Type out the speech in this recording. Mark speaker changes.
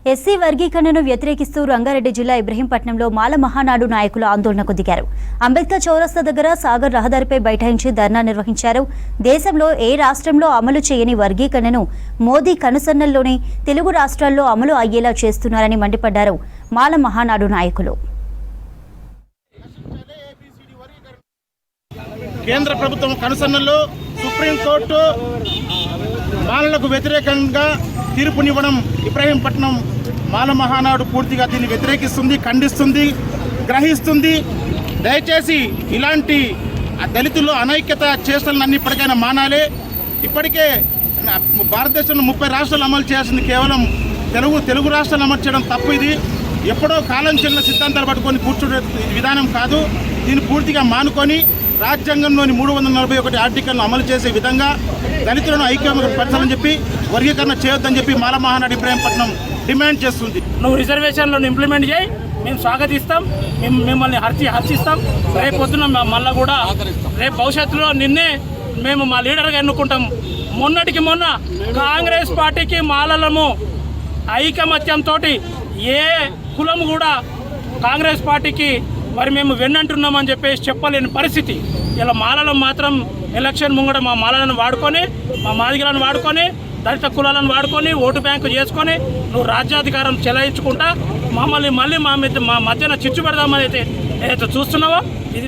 Speaker 1: SC వర్గీకరణను వ్యతిరేకిస్తూ రంగారెడ్డి జిల్లా ఇబ్రహీంపట్నంలో మాల మహానాడు నాయకులు ఆందోళనకు దిగారు. అంబేద్కర్ చౌరస్తా దగ్గర సాగర్ రహదారిపై బైఠాయించి ధర్నా నిర్వహించారు. దేశంలో ఏ రాష్ట్రంలో అమలు చేయని వర్గీకరణను మోదీ కనుసన్నల్లోనే తెలుగు రాష్ట్రాల్లో అమలు అయ్యేలా చేస్తున్నారని మండిపడ్డారు మాల మహానాడు నాయకులు.
Speaker 2: కేంద్ర ప్రభుత్వం కనుసన్నల్లో సుప్రీంకోర్టు మాలలకు వ్యతిరేకంగా తీర్పునివ్వడం ఇబ్రహీంపట్నం మాల మహానాడు పూర్తిగా దీన్ని వ్యతిరేకిస్తుంది, ఖండిస్తుంది, గ్రహిస్తుంది. దయచేసి ఇలాంటి దళితుల్లో అనైక్యత చేష్టలను ఇప్పటికైనా మానాలే. ఇప్పటికే భారతదేశంలో 30 రాష్ట్రాలు అమలు చేయాల్సింది కేవలం తెలుగు రాష్ట్రాలు అమలు చేయడం తప్పు. ఇది ఎప్పుడో కాలం చెందిన సిద్ధాంతాలు పట్టుకొని కూర్చునే విధానం కాదు. దీన్ని పూర్తిగా మానుకొని రాజ్యాంగంలోని 341 ఆర్టికల్ను అమలు చేసే విధంగా దళితులను ఐక్యపరచాలని చెప్పి వర్గీకరణ చేయొద్దని చెప్పి మాల మహానాడు ఇబ్రహీంపట్నం డిమాండ్ చేస్తుంది.
Speaker 3: నువ్వు రిజర్వేషన్లను ఇంప్లిమెంట్ చేయి, మేము స్వాగతిస్తాం, మిమ్మల్ని హర్షిస్తాం. రేపు పొద్దున మళ్ళీ కూడా రేపు భవిష్యత్తులో నిన్నే మేము మా లీడర్గా ఎన్నుకుంటాం. మొన్నటికి మొన్న కాంగ్రెస్ పార్టీకి మాలలము ఐకమత్యంతో ఏ కులం కూడా కాంగ్రెస్ పార్టీకి మరి మేము వెన్నంటున్నామని చెప్పేసి చెప్పలేని పరిస్థితి. ఇలా మాలలు మాత్రం ఎలక్షన్ ముంగడ మా మాలలను వాడుకొని, మా మాదిగలను వాడుకొని, దళిత కులాలను వాడుకొని ఓటు బ్యాంకు చేసుకొని నువ్వు రాజ్యాధికారం చెలాయించుకుంటా మమ్మల్ని మళ్ళీ మా మధ్యన చిచ్చు పెడదామని అయితే ఏదైతే చూస్తున్నావో ఇది